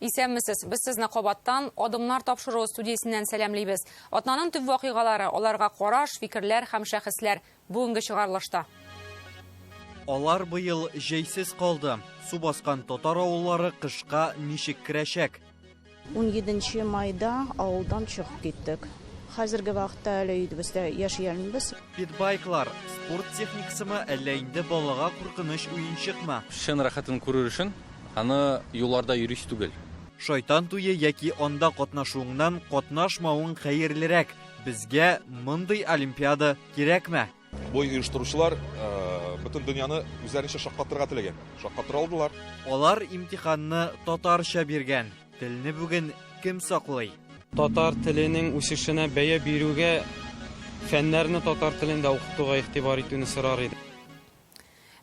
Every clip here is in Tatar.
Исәнмесез, без сезне Кабаттан адымнар тапшыру студиясеннән сәламлибез. Атнаның төп вакыйгалары, аларга караш, фикерләр һәм шәхесләр бүгенге чыгарылышта. Алар быел җәйсез калды. Су баскан татар авыллары кышка ничек керәчәк? 17 майда авылдан чыгып киттек. Хәзерге вакытта әле өйдебездә яшәйбез. Питбайклар, спорт техникасымы, әллә инде балага куркыныч уенчыкмы? Шын рәхәтен күрер өчен аны юлларда йөрис түгел. Шайтан туе яки анда катнашуыңнан катнашмавың хәерлерәк. Безгә мондый олимпиада кирәкме? Бу оештыручылар бөтен дөньяны үзләренчә шаккатырга теләгән. Шаккатыра алдылар. Алар имтиханны татарча биргән. Телне бүген кем саклый? Татар теленең үсешенә бәя бирүгә, фәннәрне татар телендә укытуга игътибар итүне сорар иде.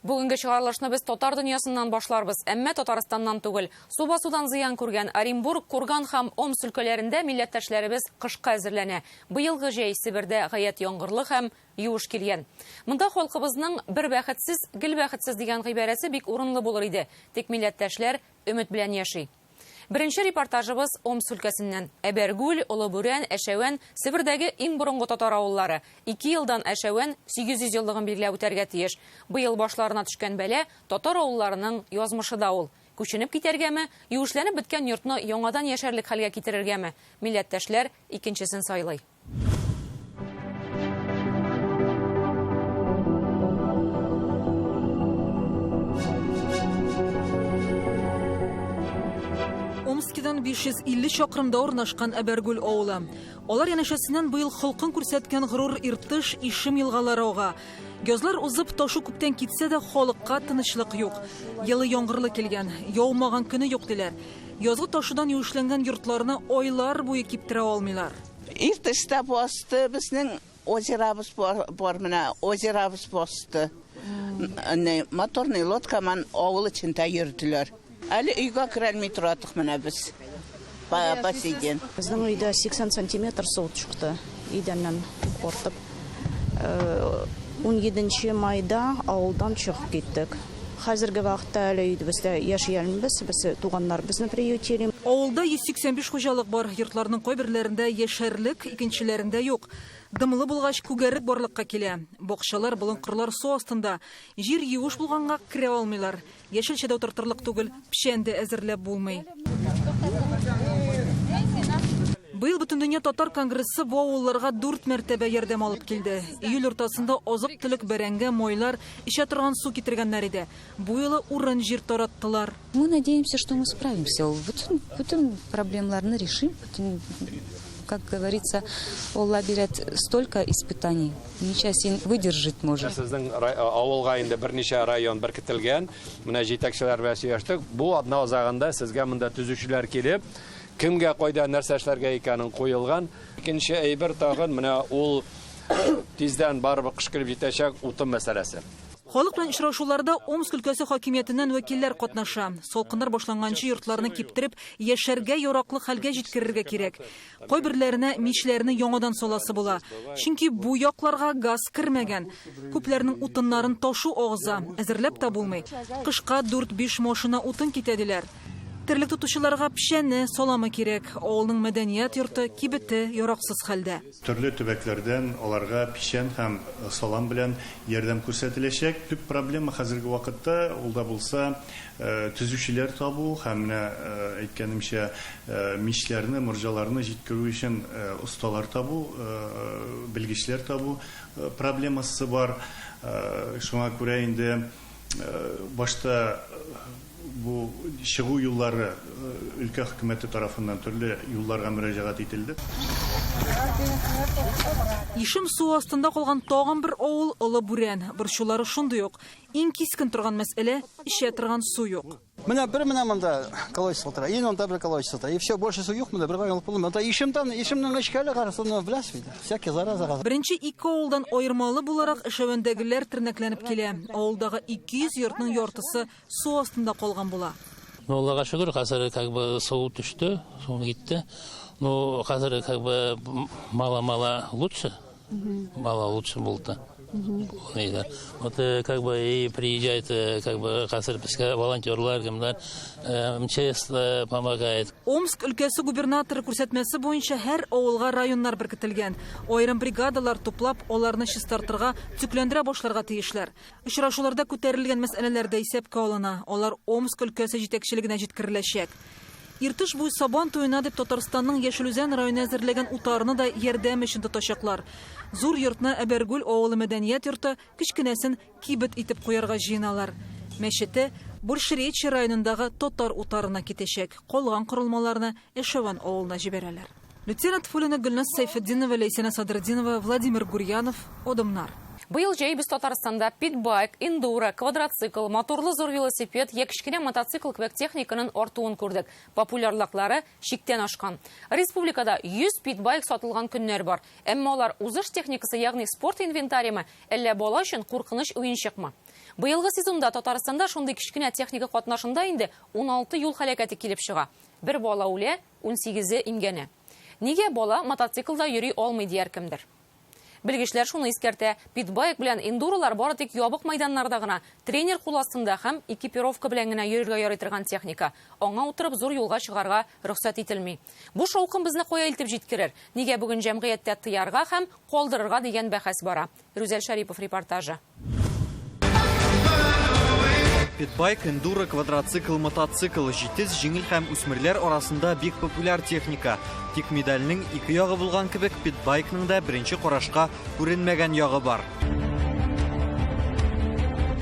Бүгенге чыгарылышны без татар дөньясыннан башларбыз, әмма Татарстаннан түгел. Су басудан зыян күргән Оренбург, Курган һәм Омск өлкәләрендә милләттәшләребез кышка әзерләнә. Быелгы җәй Себердә гаять яңгырлы һәм юыш килгән. Монда халкыбызның бер бәхетсез, гел бәхетсез дигән гыйбарәсе бик урынлы булыр иде. Тик милләттәшләр өмет белән яши. Беренче репортажыбыз Омск өлкәсеннән. Әбәргүл, Олыбүрән, Әшәвән, Себердәге иң борынгы татар авыллары. 2 елдан Әшәвән 800 еллыгын билгеләп үтәргә тиеш. Быел башларына төшкән бәлә татар авылларының язмышы да ул. Күченеп китәргәме, юешләнеп беткән йортны яңадан яшәрлек хәлгә китерергәме? Милләттәшләр икенчесен сайлый. Омскидан 550 чакрымда урнашкан Әбәргүл авылы. Алар янәшәсеннән быел холкын күрсәткән Горур, Иртыш, Ишем елгалары ага. Гязлар узып, ташу күптән китсә дә халыкка тынычлык юк. Елы яңгырлы килгән, яумаган көне юк диләр. Язгы ташудан юешләнгән йортларны айлар буе киптерә алмыйлар. Иртышта басты, безнең озерабыз бар менә, озерабыз басты. Моторный лодкаман авыл ичендә йөрделәр. Әле өйгә керәлми торатык менә без. Бассейн. Безнең өйдә 80 сантиметр су чыкты. Идәннән кортып. 17 майда авылдан чыгып киттек. Хәзерге вакытта әле өйдебездә яшәйбез, без туганнарыбызны приютируем. Авылда 185 хуҗалык бар, йортларның кайберләрендә яшәрлек, икенчеләрендә юк. Дымлы булгач күгәрек барлыкка килә. Бакчалар, болынкырлар су астында. Җир юыш булганга керә алмыйлар. Яшелчәдә утыртырлык түгел, пешәндә әзерләп булмый. Быел Бөтендөнья татар конгрессы бу авылларга 4 мәртәбә ярдәм алып килде. Июль уртасында азык-төлек, бәрәңге, майлар, ишә торган су китергәннәр иде. Бу елы урын җир тараттылар. Мы надеемся, что мы справимся. Bütün проблемларны решим. Как говорится, Алла бирәт столько испытаний. Ничә син выдержать может. Сезнең авылга инде берничә район беркетелгән. Менә җитәкчеләр белән сөйләштек. Бу атна узагында сезгә монда төзүчеләр килеп, кемгә кайда нәрсә эшләргә икәнен куелган. Икенче әйбер тагын менә ул тиздән барып кыш килеп җитәчәк утын мәсьәләсе. Халык белән очрашуларда Омск өлкәсе хакимиятеннән вәкилләр катнаша. Салкыннар башланганчы йортларны киптереп, яшәргә яраклы хәлгә җиткерергә кирәк. Кайберләренә мичләрне яңадан саласы була. Чөнки бу якларга газ кермәгән. Күпләрнең утыннарын ташу агыза, әзерләп тә булмый. Кышка 4-5 машина утын китәделәр. Терлек тутучыларга пешәне, саламы кирәк. Авылның мәдәният йорты кибете яраксыз хәлдә. Төрле төбәкләрдән аларга пешән һәм салам белән ярдәм күрсәтеләчәк. Төп проблема хәзерге вакытта ул да булса төзүчеләр табу һәм әйткәнемчә мичләрне, морҗаларны җиткерү өчен осталар табу, белгечләр табу проблемасы бар. Шуңа күрә инде башта bu чыгу юллары өлкә хөкүмәте тарафыннан төрле юлларга мөрәҗәгать ителде. Ишем су астында калган тагын бер авыл Олыбүрән. Борчулары шундый ук. Иң кискен торган мәсьәлә ишә торган су юк. Менә монда колодец тора. Иң онда бер колодец тора. И все больше су юк, монда бер район булмый. Монда ишемнең эчкәле гарасында беләсез. Всякие зараза. Беренче 2 авылдан аермалы буларак Әшәвәндәгеләр тернәкләнеп килә. Авылдагы 200 йортның яртысы су астында калган була. Аллага шөкер, хәзер как бы су төште, су китте. Ну, хәзер как бы мало-мало лучше. Бала лучше болды. Вот как бы и приезжает, как бы волонтерлар, МЧС помогает. Омск өлкәсе губернаторы күрсәтмәсе буенча һәр авылга районнар беркетелгән. Айрым бригадалар туплап, аларны чистартырга, төкләндерә башларга тиешләр. Очрашуларда күтәрелгән мәсьәләләрдә исәпкә алына. Алар Омск өлкәсе җитәкчелегенә җиткереләчәк. Иртыш буй Сабан туена дип Татарстанның Яшелүзән районы әзерләгән утарны да ярдәм өчен тотачаклар. Зур йортны Әбәргүл авылы мәдәният йорты кичкенәсен кибет итеп куярга җыеналар. Мәчете Буршеречи районындагы татар утарына китәчәк. Калган корылмаларны Эшеван авылына җибәрәләр. Лейтенант Фулина Гөлнас Сайфетдинова, Лейсена Садырдинова, Владимир Гурьянов, Одымнар. Быйыл җәй без Татарстанда питбайк, эндуро, квадроцикл, моторлы зур велосипед, кечкенә мотоцикл кебек техниканың артуын күрдек. Популярлыклары чиктән ашкан. Республикада 100 питбайк сатылган көннәр бар. Әмма алар узыш техникасы, ягъни спорт инвентариемы, әллә бала өчен куркыныч уенчыкмы? Быелгы сезонда Татарстанда шундый кечкенә техника катнашында инде 16 юл һәлакәте килеп чыга. Бер бала үлә, 18-е имгәнә. Нигә бала мотоциклда йөри алмый дияр кемдер? Белгечләр шуны искәртә, питбайк белән эндуролар бары тик ябык мәйданнарда гына, тренер кул астында һәм экипировка белән генә йөрергә ярый торган техника. Аңа утырып зур юлга чыгарга рөхсәт ителми. Бу шаукым безне кая илтеп җиткерер? Нигә бүген җәмгыятьтә тыярга һәм калдырырга дигән бәхәс бара? Рүзәл Шарипов репортажы. Питбайк, эндуро, квадроцикл, мотоцикл, җитез җиңел һәм үсмерләр арасында бик популяр техника. Тик медальнең ике ягы булган кебек, питбайкның да беренче карашка күренмәгән ягы бар.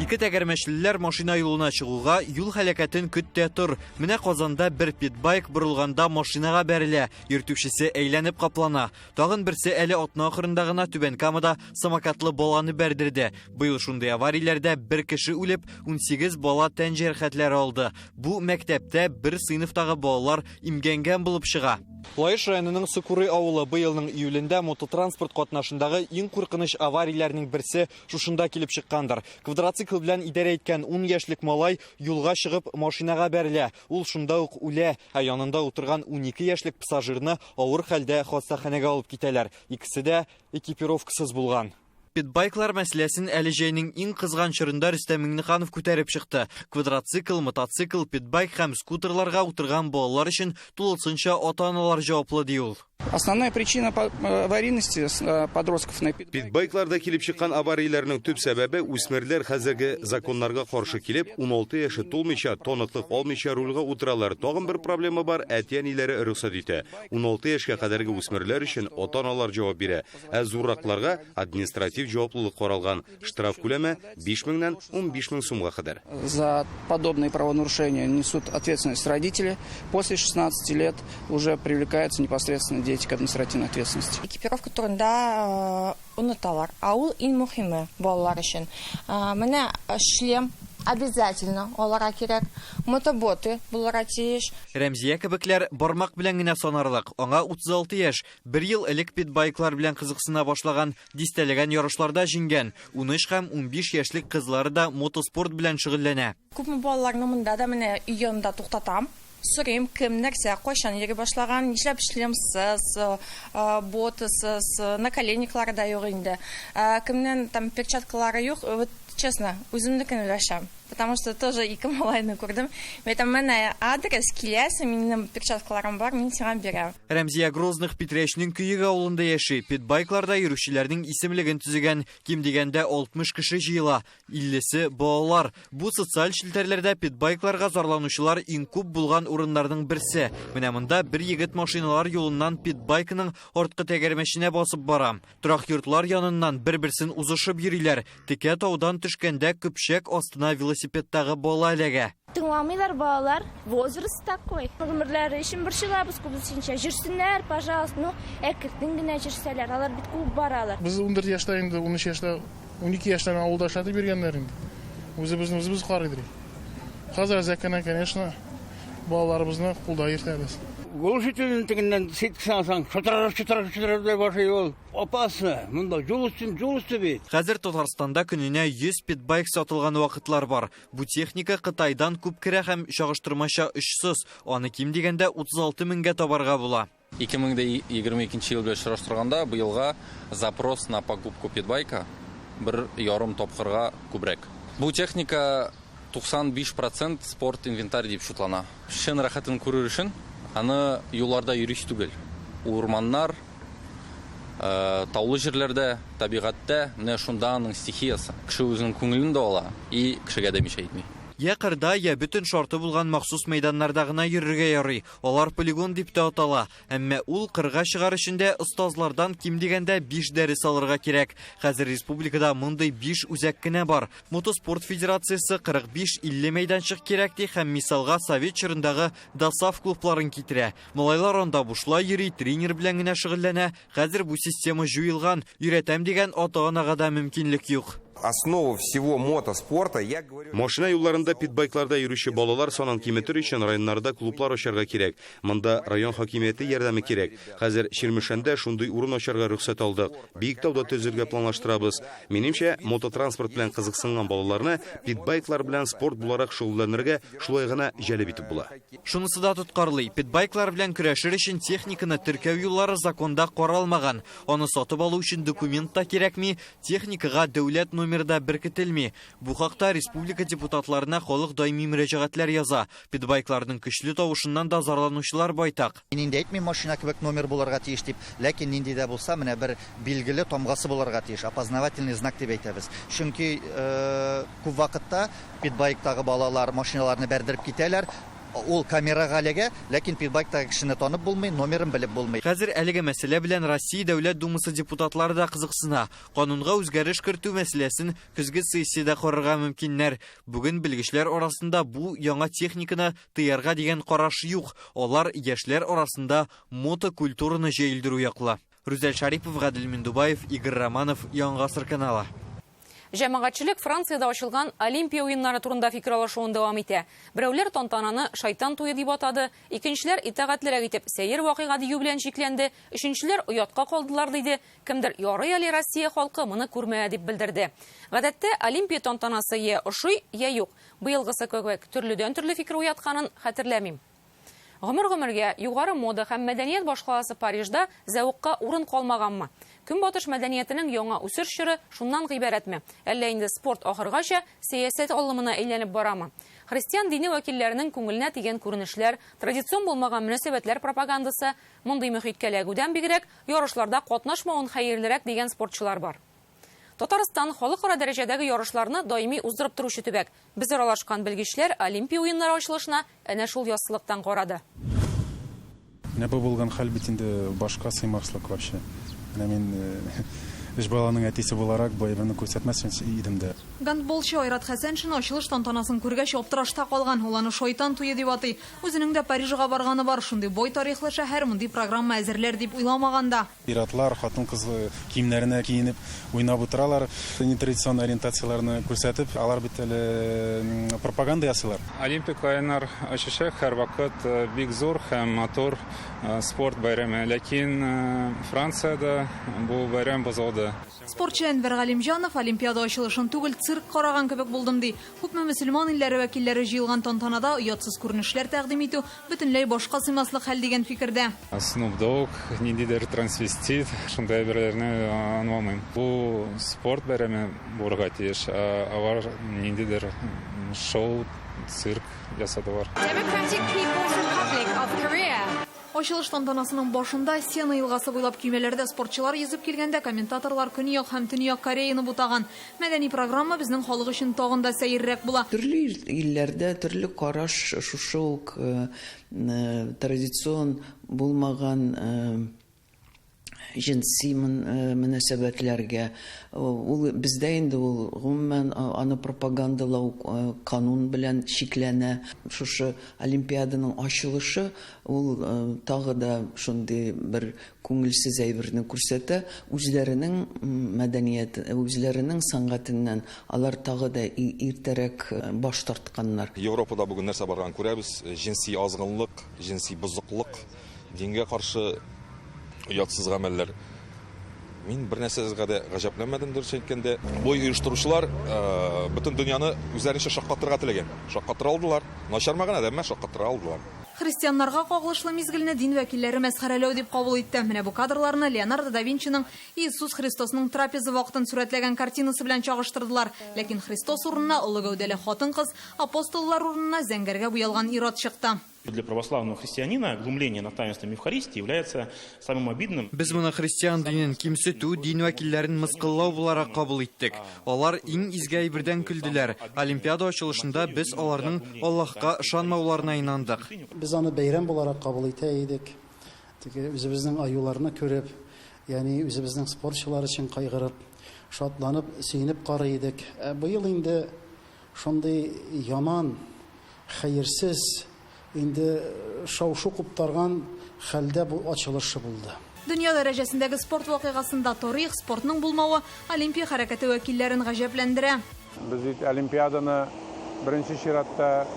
Ике тәгәрмәчлеләр машина юлына чыгуга юл һәлакәтен көттә тор. Менә Казанда бер питбайк борылганда машинага бәрелә, йөртүчесе әйләнеп каплана. Тагын берсе әле атна ахырында гына Түбән Камада самокатлы баланы бәрдерде. Быел шундый аварияләрдә бер кеше үлеп, 18 бала тән җәрәхәтләре алды. Бу мәктәптә бер сыйныфтагы балалар имгәнгән булып чыга. Лаеш районының Сукуры авылы быелның июлендә мототранспорт катнашындагы иң куркыныч аварияләрнең берсе шушында килеп чыккандыр. Квадроцикл белән идарә иткән 10 яшьлек малай юлга чыгып машинага бәрелә. Ул шунда ук үлә, ә янында утырган 12 яшьлек пассажирны авыр хәлдә хастаханәгә алып китәләр. Икесе дә экипировкасыз булган. Питбайклар мәсьәләсен әле җәйнең иң кызган чорында Рөстәм Миңнеханов күтәреп чыкты. Квадроцикл, мотоцикл, питбайк һәм скутерларга утырган балалар өчен тулысынча ата-аналар җаваплы ди ул. Основная причина аварийности подростков на питбайкларда килеп чыккан аварияләрнең төп сәбәбе үсмерләр хәзерге законнарга каршы килеп, 16 яшы тулмыйча, тоныклык алмыйча рульга утыралар. Тагын бер проблема бар, әти-әниләре рөхсәт итә. 16 яшькә кадәрге үсмерләр өчен ата-аналар җавап бирә. Ә зурракларга административ җаваплылык каралган. Штраф күләме 5000-нән 15000 сумга кадәр. За подобные правонарушения несут ответственность родители. После 16 лет уже привлекаются непосредственно дети к административной ответственности. Экипировка турында унуталар. Ул иң мөһиме балалар өчен. Менә шлем обязательно аларга кирәк. Мотоботы булырга тиеш. Рәмзия кебекләр бармак белән генә санарлык. Аңа 36 яшь. Бер ел элек питбайклар белән кызыксына башлаган, дистәләгән ярышларда җиңгән. 13 һәм 15 яшьлек кызлары да мотоспорт белән шөгыльләнә. Күпме балаларны монда да менә өйгәмдә туктатам. Сорыйм, кем нәрсә, кайчан йөри башлаган, нишләп шлемсыз, ботысыз, наколенниклары да юк инде. Кемнән там перчаткалары юк, вот честно, үземнекен өләшәм. Потому что тоже ике малайны күрдем. Мәйтәм, менә адрес киләсе, минем перчаткаларым бар, мин сиңа бирәм. Рәмзия Грозных Петречнең Күйег авылында яши. Питбайкларда йөрүчеләрнең исемлеген төзегән, ким дигәндә 60 кеше җыела. 50се балалар. Бу социаль челтәрләрдә питбайкларга зарланучылар иң күп булган урыннарның берсе. Менә монда бер егет машиналар юлыннан питбайкының арткы тәгәрмәченә басып бара. Торак йортлар яныннан бер-берсен узышып йөриләр. Текә таудан төшкәндә көпчәк астына велосипедтагы бала эләгә. Тыңламыйлар балалар, возраст такой. Гомерләре өчен борчылабыз күбесенчә. Жүрсеннәр, пожалуйста, ну, әкертен генә жүрсәләр, алар бит күп баралар. Без 14 яшьтә инде, 13 яшьтә, 12 яшьтән авылда эшләтеп биргәннәр инде. Үзебез карыйдыр. Хәзер закана, конечно, балаларыбызны кулда йөртәбез. Глушителен тегеннән ситкәсәң, шутырып башлый ул. Опасно. Монда жол үсте бит. Хәзер Татарстанда көненә 100 питбайк сатылган вакытлар бар. Бу техника Кытайдан күп керә һәм чагыштырмача очсыз. Аны ким дигәндә 36 меңгә табарга була. 2022 елда чыраштырганда быелга запрос на покупку питбайка 1,5 тапкырга күбрәк. Бу техника 95% спорт инвентарь дип шутлана. Шын рәхәтен күрер өчен аны юлларда йөриш түгел. Урманнар, таулы җирләрдә, табигатьтә менә шунда аның стихиясы. Кеше үзенең күңелен дә ала и кешегә дә мишә итми. Я кырда, я бүтін шарты булган махсус мәйданнарда гына йөрергә ярый. Алар полигон дип тә атала. Әмма ул кырга чыгар өчен остазлардан ким дигәндә 5 дәрес алырга кирәк. Хәзер республикада мондый 5 үзәк кенә бар. Мотоспорт федерациясе 45-50 мәйданчык кирәк ди һәм мисалга Совет чорындагы Досав клубларын китерә. Малайлар анда бушлай йөри, тренер белән генә шөгыльләнә. Хәзер бу система җуелган. Өйрәтәм дигән ата-анага да мөмкинлек юк. Основа всего мотоспорта, я говорю... Машина юлларында питбайкларда йөрүче балалар санын киметер өчен районнарда клублар ачарга кирәк. Монда район хакимияте ярдәме кирәк. Хәзер Ширмешәндә шундый урын ачарга рөхсәт алдык. Биектауда төзергә планлаштырабыз. Минемчә, мототранспорт белән кызыксынган балаларны питбайклар белән спорт буларак шөгыльләнергә шулай гына җәлеп итеп була. Шунысы да тоткарлый. Питбайклар белән көрәшер өчен техниканы теркәү юллары законда каралмаган. Аны сатып алу өчен документ та кирәкми, техникага дәүләт номерда беркетелми. Бу хакта республика депутатларына халык даими мөрәҗәгатьләр яза. Питбайкларның көчле тавышыннан да зарланучылар байтак. Инде әйтмим машина кебек номер булырга тиеш дип, ләкин нинди дә булса, менә бер билгеле тамгасы булырга тиеш, опознавательный знак дип әйтәбез. Чөнки күп вакытта питбайктагы балалар машиналарны бәрдереп китәләр. Ул камерага әлегә, ләкин питбайктагы кешене танып булмый, номерын белеп булмый. Хәзер әлеге мәсьәлә белән Россия дәүләт думасы депутатлары да кызыксына. Канунга үзгәреш кертү мәсьәләсен көзге сессиядә карарга мөмкиннәр. Бүген белгечләр арасында бу яңа техниканы тыярга дигән караш юк. Алар яшьләр арасында мотокультураны җәелдерү якла. Рүзәл Шарипов, Гадел Миндубаев, Игорь Романов, Яңа Гасыр каналы. Җәмәгатьчелек Франциядә ачылган Олимпия уеннары турында фикер алышуын дәвам итә. Берәүләр тантананы шайтан туе дип атады, икенчеләр итәгатьлерәк итеп сәер вакыйга дию белән шикләнде, өченчеләр оятка калдылар диде. Кемдер ярый әле Россия халкы моны күрмәя дип белдерде. Гадәттә Олимпия тантанасы я ошый, я юк. Быелгысы кебек төрледән-төрле фикер уятканын хәтерләмим. Гомер-гомергә югары мода һәм мәдәният башкаласы Парижда зәвыкка урын калмаганмы? Көнбатыш мәдәниятенең яңа үсеш чоры шуннан гыйбарәтме? Әллә инде спорт ахыргача сәясәт алымына әйләнеп барамы? Христиан дине вәкилләренең күңеленә тигән күренешләр, традицион булмаган мөнәсәбәтләр пропагандасы, мондый мөхиткә ләгүдән бигрәк ярышларда катнашмавын хәерлерәк дигән спортчылар бар. Татарстан халыкара дәрәҗәдәге ярышларны даими уздырып торучы төбәк. Без аралашкан белгечләр Олимпия уеннары ачылышына әнә шул яссылыктан карады. Менә бу булган хәл бит инде башка сыймаслык вообще. Менә мин эш баланың әтисе буларак боевны күрсәтмәсен идем дә. Гандболчы Айрат Хәсәншин ачылыш тантанасын күргәч аптырашта калган. Ул аны шайтан туе дип атый. Үзенең дә Парижга барганы бар, шундый бай тарихлы шәһәр мондый программа әзерләр дип уйламаганда. Иратлар хатын-кыз киемнәренә киенеп уйнап утыралар, нетрадицион ориентацияларны күрсәтеп, алар бит әле пропаганда ясыйлар. Олимпик уеннар ачышы һәр вакыт бик зур һәм матур спорт бәйрәме, ләкин Франциядә бу бәйрәм бозылды. Спортчы Әнвәр Галимҗанов Олимпиада ачылышын түгел цирк караган кебек булдым ди. Күпме мөселман илләре вәкилләре җыелган тантанада оятсыз күренешләр тәкъдим итү бөтенләй башка сыймаслык хәл дигән фикердә. Snoop Dogg, ниндидер трансвестит, шундай берләрне аңламыйм. Бу спорт бәйрәме булырга тиеш, алар ниндидер шоу, цирк ясадылар. Ачылыш тантанасының башында Сена елгасы буйлап көймәләрдә спортчылар йөзеп килгәндә комментаторлар Көньяк һәм Төньяк Кореяны бутаган. Мәдәни программа безнең халык өчен тагын да сәеррәк була. Төрле илләрдә төрле караш шушы ук традицион булмаган jinsi münasebetlerge bizde indi gümmen anı propagandalау kanun bilen şiklene şu olimpiadanın açılışı tağı da şundi bir көңелсез әйберне күрсәтә, үзләренең мәдәният, үзләренең сәнгатеннән алар тагы да иртәрәк баш тартканнар. Европада бүген нәрсә барган күрәбез, jinsi азгынлык, jinsi бузыклык, дингә каршы уятсыз гамәлләр. Мин бер нәрсәгә дә гаҗәпләнмәдем дөрес әйткәндә. Бу оештыручылар бөтен дөньяны үзләренчә шаккатырга теләгән. Шаккатыра алдылар. Начармаган адәмме шаккатыра алдылар. Христианнарга кагылышлы мизгелне дин вәкилләре мәсхәрәләү дип кабул итте. Менә бу кадрларны Леонардо да Винчиның Иисус Христосның трапеза вакытын сурәтләгән картинасы белән чагыштырдылар. Ләкин Христос урынына олы гәүдәле хатын-кыз, апостоллар урынына зәңгәргә буялган Ирод чыкты. Для православного христианина глумление над таинством Евхаристии является самым обидным. Без моны христиан динен кимсетү, дин вәкилләрен мыскыллау буларак кабул иттек. Алар иң изге әйбердән көлделәр. Олимпиада ачылышында без аларның Аллаһка ышанмауларына инандык. Без аны бәйрәм буларак кабул итә идек. Үзебезнең аюларны күреп, ягъни үзебезнең спортчылар өчен кайгырып, шатланып, сөенеп карый идек. Быел инде шундый яман, хәерсез, инде шау-шу куптарган хәлдә бу ачылышы булды. Дөнья дәрәҗәсендәге спорт вакыйгасында тарих, спортның булмавы Олимпия хәрәкәте вәкилләрен гаҗәпләндерә. Без Олимпиаданы беренче чиратта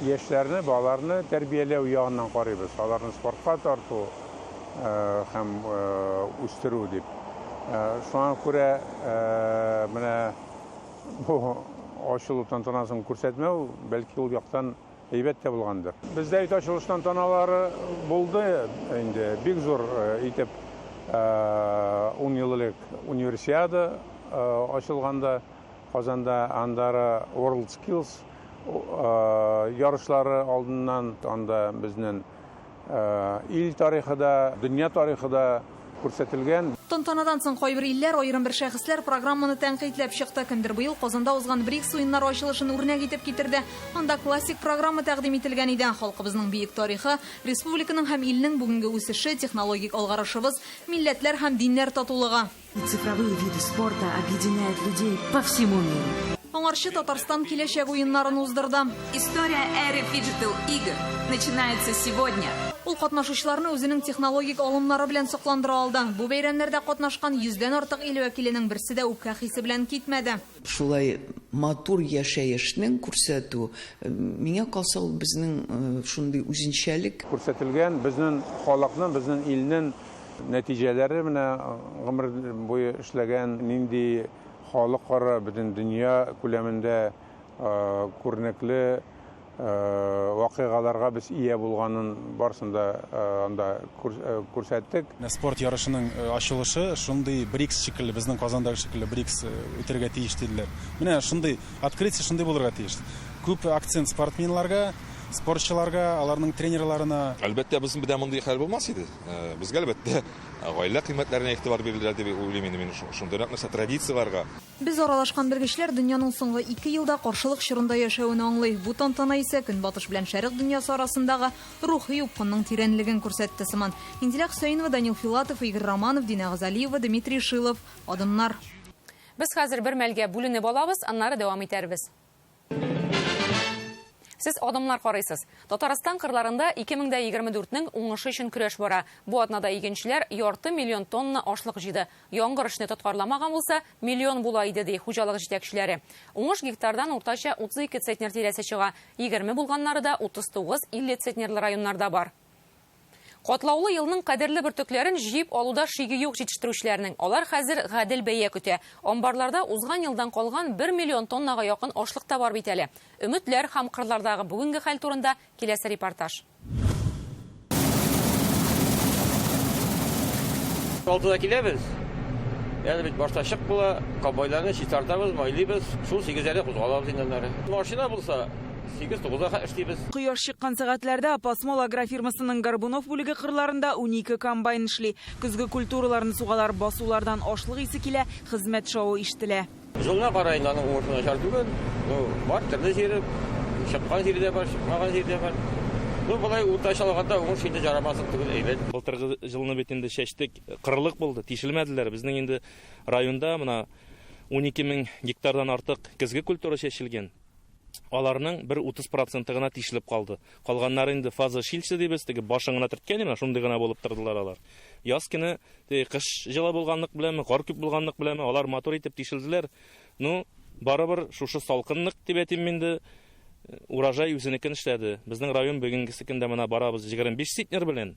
яшьләрне, балаларны тәрбияләү ягыннан карыйбыз. Аларны спортка тарту һәм үстерү дип. Шуңа күрә менә бу ачылу тантанасын күрсәтмәү бәлки ул яктан әйбәттә булгандыр. Бездә ачылыш тантаналары булды инде. Бик зур итеп 10 еллык универсиада ачылганда Казанда, андары World Skills ярышлары алдыннан анда безнең ил тарихы да, дөнья тарихы да күрсәтелгән. Тантанадан соң кайбер илләр, аерым бер шәхесләр программаны тәнкыйтьләп чыкты. Кемдер быел Казанда узган БРИКС уеннары ачылышын үрнәк итеп китерде. Анда классик программа тәкъдим ителгән иде. Халкыбызның биек тарихы, республиканың һәм илнең бүгенге үсеше, технологик алгарышыбыз, милләтләр һәм диннәр татулыгы. Цифровые виды спорта объединяют людей по всему миру. Аңарчы Татарстан киләчәк уеннарын уздырды. История эры диджитал игр начинается сегодня. Ул катнашучыларны үзенең технологик алымнары белән сокландыра алды. Бу бәйрәмнәрдә катнашкан 100дән артык ил вәкиленең берсе дә үпкә хисе белән китмәде. Шулай матур яшәешнең күрсәтү, миңа калса ул безнең шундый үзенчәлек күрсәтелгән, безнең халыкның, безнең илнең нәтиҗәләре менә гомер буе эшләгән нинди халыкара бөтен дөнья күләмендә күренекле вакыйгаларга без ия булганын барсында анда күрсәттек. Спорт ярышының ачылышы шундый БРИКС шикелле, безнең Казандагы шикелле БРИКС үтәргә тиеш диделәр. Менә шундый открытие шундый булырга тиеш. Күп акцент спортсменнарга, спортчыларга, аларның тренерларына. Әлбәттә безнең бидә мондый хәл булмас иде. Безгә әлбәттә гаилә кыйммәтләренә игътибар биреләр дип уйлыйм инде мин шундый нәрсә традицияларга. Без аралашкан белгечләр дөньяның соңгы 2 елда каршылык чорында яшәвен аңлый. Бу тантана исә Көнбатыш белән Шәрык дөньясы арасындагы рухи упкынның тирәнлеген күрсәтте сыман. Инзилә Хөсәенова, Данил Филатов, Игорь Романов, Дина Газалиева, Дмитрий Шилов. Адымнар. Без хәзер бер мәлгә бүленеп алабыз, аннары дәвам итәрбез. Сез адымнар карыйсыз. Татарстан кырларында 2024нең уңышы өчен көрәш бара. Бу атнада игенчеләр 2,5 миллион тонна ашлык җыйды. Яңгыр эшне тоткарламаган булса, миллион була иде ди хуҗалык җитәкчеләре. Уңыш гектардан уртача 32 центнер тирәсе чыга. 20 булганнары да 39-50 центнерлы районнарда бар. Катлаулы елның кадерле бөртекләрен җыеп алуда шиге юк җитештерүчеләрнең. Алар хәзер гадел бәя көтә. Амбарларда узган елдан калган 1 миллион тоннага якын ашлык та бар бит әле. Өметләр һәм кырлардагы бүгенге хәл турында киләсе репортаж. Алтыда киләбез. Яны бит башта чык була, кабайларны читартабыз, майлыйбыз. Шул 8-дә кузгалабыз инде. Машина булса 8-9-га эшлибез. Кояш чыккан сәгатьләрдә Апасмол агрофирмасының Горбунов бүлеге кырларында 12 комбайн эшли. Көзге культураларны сугалар басулардан ашлык исе килә, хезмәт шавы ишетелә. Жылына карайын аның уңышына чар түгел. Бар төрле җире, чыккан җирдә бар, чыкмаган җирдә бар. Булай уртача алганда уңыш инде жарамасын түгел, әйбәт. Былтыргы жылны бит инде чәчтек, кырлык булды, тишелмәделәр. Безнең инде районда менә 12 мең гектардан артык көзге культура чәчелгән. Аларның 30% гына тишелеп калды. Калганнары инде фаза шилче дибез, теге башыңына төрткән, менә шундый гына булып тордылар алар. Яз көне кыш җылы булганлык белән, кар күп булганлык белән алар мотор итеп тишелделәр. Барыбер шушы салкынлык дип әйтим инде урожай үзенекен эшләде. Безнең район бүгенгесе көндә менә барабыз 25 центнер белән.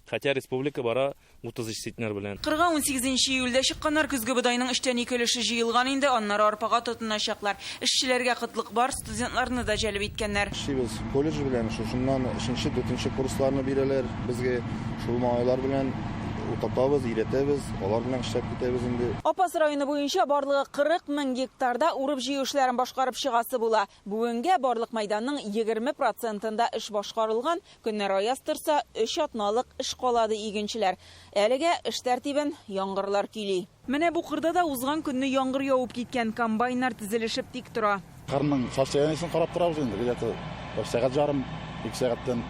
хотя республика бара 30 центнер белән. Кырга 18 июльдә чыкканнар күзге бодайның 3/2 өлеше җыелган инде, аннары арпага тотыначаклар. Эшчеләргә кытлык бар, студентларны да җәлеп иткәннәр. Biz колледж белән шушыннан 3-4 курсларны бирәләр. Безгә шул малайлар белән утатабыз, иретәбез, алар белән эшләп китәбез инде. Апас районы буенча барлыгы 40 мең гектарда урып җыю эшләрен башкарып чыгасы була. Бүгенгә барлык мәйданның 20%-ында эш башкарылган, көннәр аяз торса 3 атналык эш калады игенчеләр. Әлегә эш тәртибен яңгырлар көйли. Менә бу кырда да узган көнне яңгыр яуып киткән, комбайннар тизелешеп тик тора. Карның состояниесен карап торабыз инде. Где-то 1 сәгать жарым, 2 сәгатьтән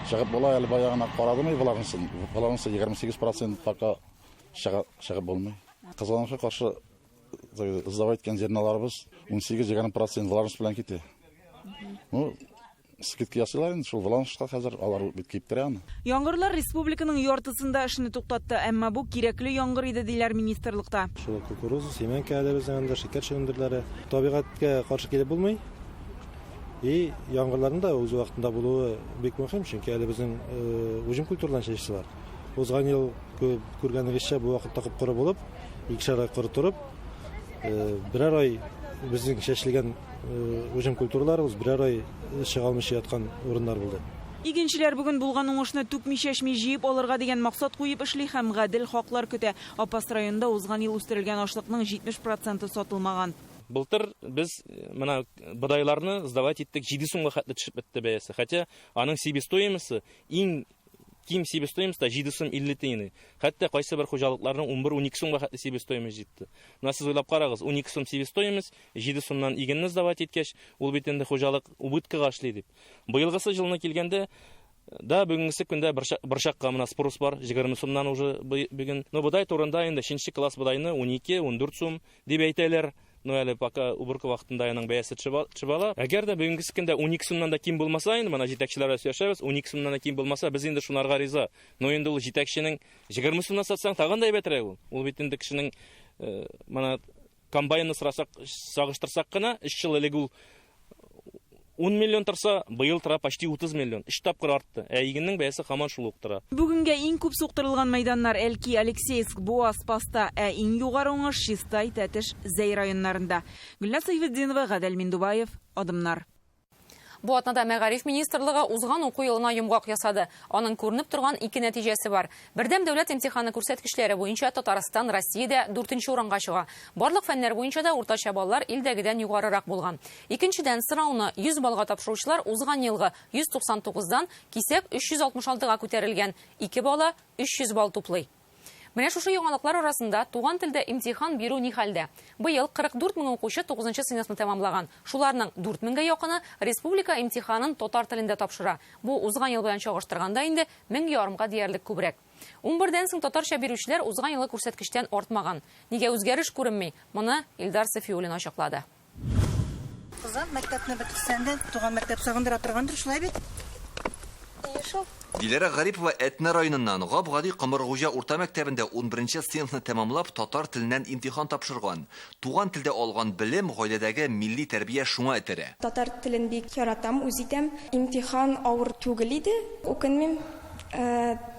чыгып була, әле баягына карадым, буларынсын 28% пока чыгып булмый. Кызганычка каршы сдавать иткән журналларыбыз 18-20% валанс белән китә. Ну, скидка ясыйлар инде, шул валанска хәзер алар бит кип тора аны. Яңгырлар республиканың яртысында эшне туктатты, әмма бу кирәкле яңгыр иде диләр министрлыкта. Шул кукуруза, семенка әлебезнән дә шикәр шигендерләре табигатькә каршы килеп булмый. И яңгырларның да үз вакытында булуы бик мөһим, чөнки әле безнең уҗым культуралар чәчәсе бар. Узган ел күргәнегезчә бу вакытта кып-коры булып, 2 ай коры торып, берәр ай безнең чәчелгән уҗым культураларыбыз берәр ай чыга алмыйча яткан урыннар булды. Игенчеләр бүген булган уңышны түкми-чәчми җыеп алырга дигән максат куеп эшли һәм гадел хаклар көтә. Апас районында узган ел үстерелгән ашлыкның 70% сатылмаган. Былтыр без мына бодайларны сдавать иттек 7 сумга хәтле төшеп бетте бәясе. Хотя аның себестоимосты иң ким себестоимосты 7 сум 50 тиен. Хәтта кайсы бер хуҗалыкларның 11-12 сумга хәтле себестоимость җитте. Менә сез уйлап карагыз, 12 сум себестоимость, 7 сумнан игенне сдавать иткәч, ул бит инде хуҗалык убыткыга эшли дип. Быелгысы җылны килгәндә да бүгенге көндә бер шакка мына спрос бар, 20 сумнан уже бүген. Но бодай турында инде 5нче класс бодайны 12-14 сум дип әйтәләр. Ну әле пока убыркы вакытында аның бәясе чыгала. Әгәр дә бүгенге көндә 12 сумнан да ким булмаса, инде менә җитәкчеләр сөйләшәбез, 12 сумнан да ким булмаса, без инде шунарга риза. Но инде ул җитәкченең 20 сумнан сатсаң, тагын да әйбәтрәк ул. Ул бит инде кешенең менә комбайнны сагыштырсак кына, 3 ел элек ул 10 миллион торса, быел тора почти 30 миллион. 3 тапкыр артты. Ә игеннең бәясе һаман шул ук тора. Бүгенгә иң күп суктырылган мәйданнар Әлки, Алексеевск, Буаз, Паста, ә иң югары уңыш Чистай, Тәтеш, Зәй районнарында. Гөлнар Сайфетдинова, Гадел Миндубаев, Адымнар. Бу атнада Мәгариф министрлыгы узган уку елына йомгак ясады. Аның күренеп торган 2 нәтиҗәсе бар. Бердәм дәүләт имтиханы күрсәткечләре буенча Татарстан Россиядә 4нче урынга чыга. Барлык фәннәр буенча да уртача баллар илдәгедән югарырак булган. Икенчедән сорауны 100 баллга тапшыручылар узган елгы 199дан кисәк 366га күтәрелгән. 2 бала 300 балл туплый. Менә шушы яңалыклар арасында туган телдә имтихан бирү ни хәлдә. Быел 44 мең укучы 9нчы сыйныфны тәмамлаган. Шуларның 4 меңгә якыны республика имтиханын татар телендә тапшыра. Бу узган ел белән чагыштырганда инде 1000 диярлек күбрәк. 11дән соң татарча бирүчеләр узган елгы күрсәткечтән артмаган. Нигә үзгәреш күренми? Моны Илдар Сафиуллин ачыклады. Кызым мәктәпне бетерсәндә туган мәктәп сагындыра торгандыр, шулай бит? Диләрә Гарипова Әтнә районыннан Габгади Кымыргуҗа урта мәктәбендә 11нче сыйныфны тәмамлап татар теленнән имтихан тапшырган. Туган телдә алган белем гаиләдәге милли тәрбия шуңа итерә. Татар телен бик яратам, үзитәм. Имтихан авыр түгел иде. Укынмыйм.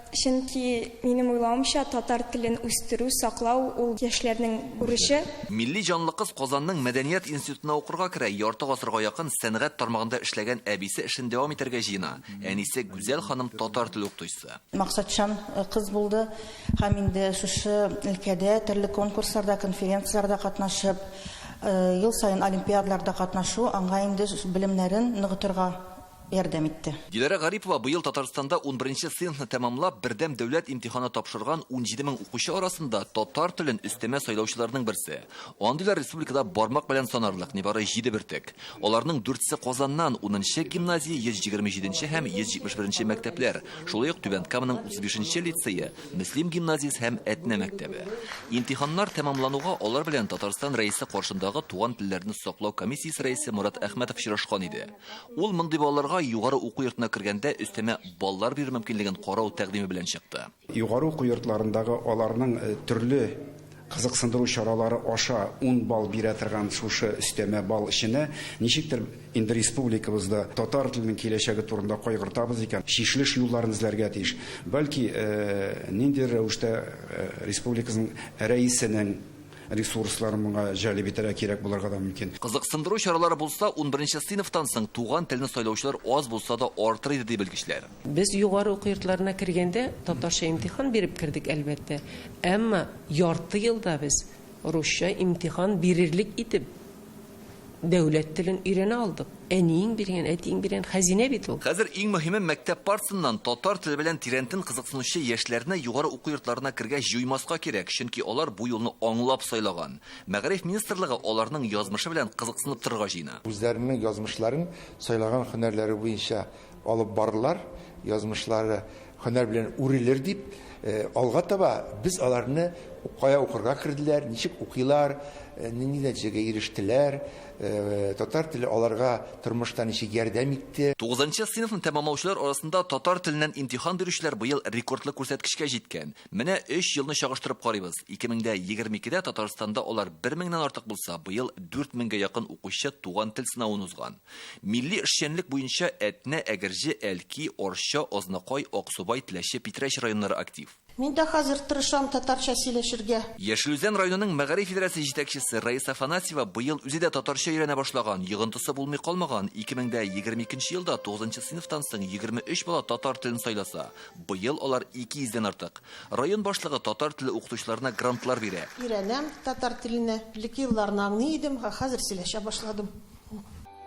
Чөнки минем уйлавымча татар телен үстерү, саклау ул яшьләрнең бурычы. Милли җанлы кыз Казанның Мәдәният институтына укырга керә, ярты гасырга якын сәнгать тармагында эшләгән әбисе эшен дәвам итәргә җыена. Әнисе Гүзәл ханым татар теле укытучысы. Максатчан кыз булды һәм инде шушы өлкәдә төрле конкурсларда, конференцияларда катнашып, ел сайын олимпиадаларда катнашу аңа инде белемнәрен ныгытырга ярдәм итте. Диләрә Гарипова быел Татарстанда 11нче сыйныфны тәмамлап, бердәм дәүләт имтиханы тапшырган 17 мең укучы арасында татар телен өстәмә сайлаучыларның берсе. Андыйлар республикада бармак белән санарлык нибары 7 бертек. Аларның 4се Казаннан, 10нчы гимназия, 127нче һәм 171нче мәктәпләр. Шулай ук Түбән Каманың 35нче лицее, Мөслим гимназиясе һәм Әтнә мәктәбе. Имтиханнар тәмамлануга алар белән Татарстан рәисе каршындагы туган телләрне саклау комиссиясе рәисе Мурат Әхмәтов очрашкан иде. Ул мондый балаларга югары уку йортына кергәндә өстәмә баллар бирү мөмкинлеген карау тәкъдиме белән чыкты. Югары уку йортларындагы аларның төрле кызыксындыру чаралары аша 10 балл бирә торган шушы өстәмә балл эченә ничектер инде республикабызда татар теленең киләчәге турында кайгыртабыз икән, шишлеш юлларын эзләргә тиеш. Бәлки нинди рәвештә республикабызның рәисенең ресурсларын моңа җәлеп итәргә кирәк булырга да мөмкин. Кызыксындыру чаралары булса, 11-нче сыйныфтан соң туган телне сайлаучылар аз булса да артыр иде дип белгечләр. Без югары уку йортларына кергәндә татарча имтихан биреп кирдек әлбәттә. Әмма ярты елда без русча имтихан бирерлек итеп дәүләт телен өйрәнә алдык. Әниң биргән, әтиң биргән хәзинә бит ул. Хәзер иң мөһиме мәктәп партасыннан татар теле белән тирәнтен кызыксынучы яшьләрне югары уку йортларына кергәч җуймаска кирәк, чөнки алар бу юлны аңлап сайлаган. Мәгариф министрлыгы аларның язмышы белән кызыксынып торырга җыена. Үзләренең язмышларын сайлаган һөнәрләре буенча алып барылар, язмышлары һөнәр белән үрелер дип, алга таба без аларны кая укырга кирделәр, ничек укыйлар, нинди нәтиҗәгә ирештеләр, татар теле аларга тормышта ничек ярдәм итте. 9-нчы сыйныфны тәмамлаучылар арасында татар теленнән имтихан бирүчеләр быел рекордлы күрсәткечкә җиткән. Менә 3 елны чагыштырып карыйбыз. 2022дә Татарстанда алар 1000-нән артык булса, быел 4000-гә якын укучы туган тел сынавын узган. Милли эшчәнлек буенча Әтнә, Әгерҗе, Әлки, Орча, Азнакай, Аксубай, Теләче, Питрәч районнары актив. Мин дә хәзер тырышам татарча сөйләшергә. Яшелүзән районының Мәгариф федерация җитәкчесе Раиса Афанасьева быел үзе дә татарча өйрәнә башлаган. Йыгынтысы булмый калмаган. 2022 елда 9-нчы сыйныфтан соң 23 бала татар телен сайласа, быел алар 200-дән артык. Район башлыгы татар теле укытучыларына грантлар бирә. Өйрәнәм татар теленә. Леки елларны аңлый идем, хәзер сөйләшә башладым.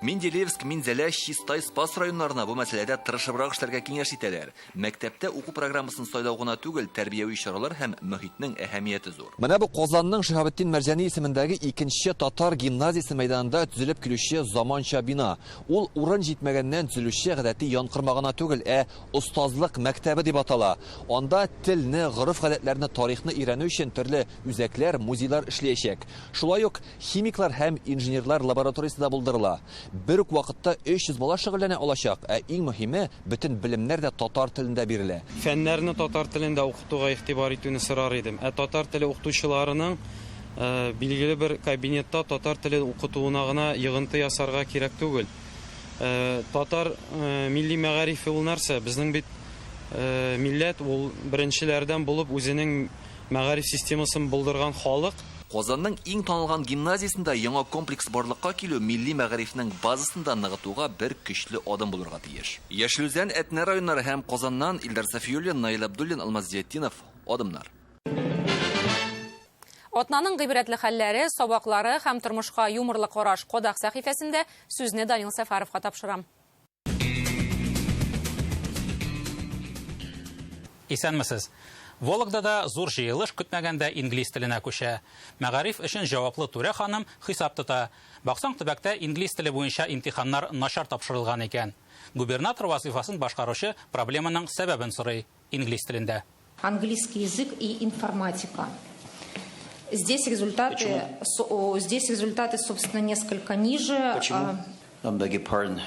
Менделеевск, Минзәлә, Чистай, Спас районнарына бу мәсьәләдә тырышыбрак эшләргә киңәш итәләр. Мәктәптә уку программасын сайлау гына түгел, тәрбияви чаралар һәм мөхитнең әһәмияте зур. Менә бу Казанның Шиһабетдин Мәрҗани исемендәге 2нче татар гимназиясе мәйданында төзелеп килүче заманча бина. Ул урын җитмәгәннән төзелүче гадәти янкырма гына түгел, остазлык мәктәбе дип атала. Анда телне, горыф-гадәтләрне, тарихны өйрәнү өчен төрле үзәкләр, музейлар эшләячәк. Шулай ук химиклар һәм инженерлар лабораториясе дә булдырыла. Бер үк вакытта 300 бала шөгыльләнә алачак, иң мөһиме бөтен белемнәр дә татар телендә бирелә. Фәннәрне татар телендә укытуга игътибар итүне сорар идем. Татар теле укытучыларының билгеле бер кабинетта татар теле укытуына гына йыгынты ясарга кирәк түгел. Татар милли мәгариф ул нәрсә? Безнең бит милләт ул беренчеләрдән булып үзенең мәгариф системасын булдырган халык. Казанның иң танылган гимназиясендә яңа комплекс барлыкка килү милли мәгарифнең базасында ныгытуга бер көчле адым булырга тиеш. Яшелүзән, Әтнә районнары һәм Казаннан Илдар Сафиуллин, Наил Абдуллин, Алмазетдинов адымнар. Атнаның гыйбрәтле хәлләре, сабаклары һәм тормышка юморлы караш кодак сәхифәсендә сүзне Данил Сәфәровка тапшырам. Исәнмесез. Вологдада зур җыелыш көтмәгәндә инглиз теленә күчә. Мәгариф өчен җаваплы Түрә ханым хисап тота. Баксаң, төбәктә инглиз теле буенча имтиханнар начар тапшырылган икән. Губернатор вазифасын башкаручы проблеманың сәбәбен сорый инглиз телендә. Английский язык и информатика. Здесь результаты, собственно, несколько ниже. Почему? Beg your pardon.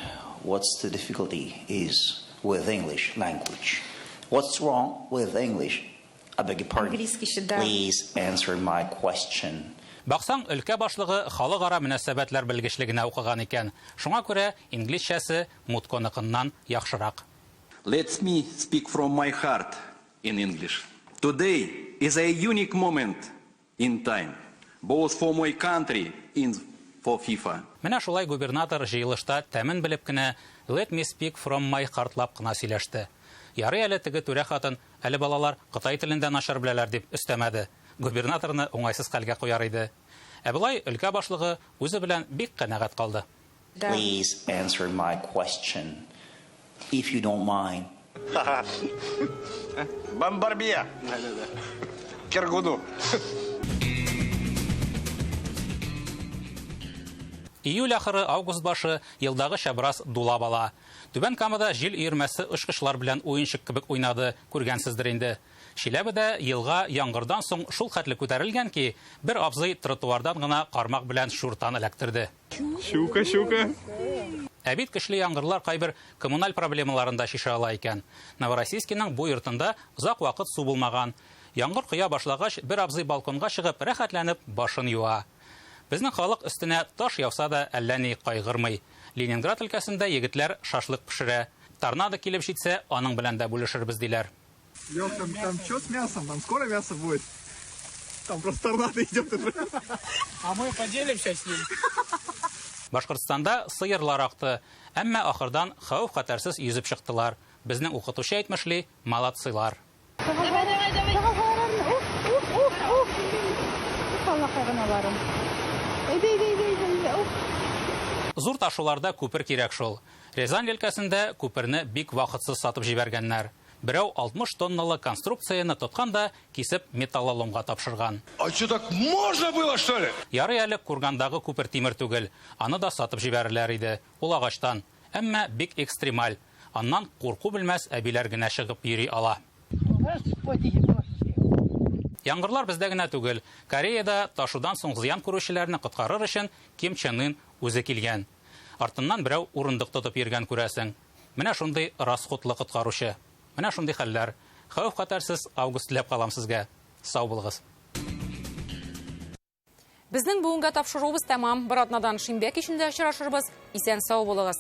What's the difficulty is with English language? What's wrong with English? I beg your pardon. Please answer my question. Баксаң, өлкә башлыгы халыкара мөнәсәбәтләр белгечлегенә укыган икән. Шуңа күрә инглизчәсе мутконыкыннан яхшырак. Let me speak from my heart in English. Today is a unique moment in time, both for my country and for FIFA. Менә шулай губернатор җыелышта тәмен белеп кенә Let me speak from my heart лап кына сөйләште. Ярый әле теге Түрә хатын, әле балалар Кытай телендә начар беләләр дип өстәмәде. Губернаторны уңайсыз хәлгә куяр иде. Булай өлкә башлыгы үзе белән бик канәгать калды. Please answer my question, if you don't mind. Бомбарбия. Кергуду. Июль ахыры, август башы елдагы шабрас дула бала. Түбән Камада җил өермәсе ышкышлар белән уенчык кебек уйнады, күргәнсездер инде. Шиләбедә елга яңгырдан соң шул хәтле күтәрелгән ки, бер абзый тротуардан гына кармак белән шуртан эләктерде. Щука. Бит көчле яңгырлар кайбер коммуналь проблемаларында шиша ала икән. Новороссийскиның бу йортында озак вакыт су булмаган. Яңгыр коя башлагач, бер абзый балконга чыгып, рәхәтләнеп башын юа. Безнең халык өстенә таш яуса да әллә ни кайгырмый. Ленинград өлкәсендә егетләр шашлык пешерә. Торнадо килеп җитсә, аның белән дә бүлешербез диләр. Там что с мясом? Там скоро мясо будет. Там просто торнадо идет уже. А мы поделимся с ним. Башкортстанда сыерлар акты, әмма ахырдан хәүф-хәтәрсез йөзеп чыктылар. Безнең укытучы әйтмешли, молодцылар. Зур ташуларда күпер кирәк шул. Рязань өлкәсендә күперне бик вакытсыз сатып җибәргәннәр. Берәү 60 тонналы конструкцияны тоткан да кисеп металлоломга тапшырган. А что, так можно было, что ли? Ярый әле Кургандагы күпер тимер түгел. Аны да сатып җибәрерләр иде. Ул агачтан. Әмма бик экстремаль. Аннан курку белмәс әбиләр генә чыгып йөри ала. Яңгырлар бездә генә түгел. Кореяда ташудан соң зыян күрүчеләрне коткарыр өчен Ким Чен Ын үзе килгән. Артыннан берәү урындык тотып йөргән күрәсең. Менә шундый расходлы коткаручы. Менә шундый хәлләр. Хәүф-хәтәрсез август теләп калам сезгә. Сау булыгыз. Безнең бүгенге тапшыруыбыз тәмам. Бер атнадан шимбә кичендә очрашырбыз. Исән сау булыгыз.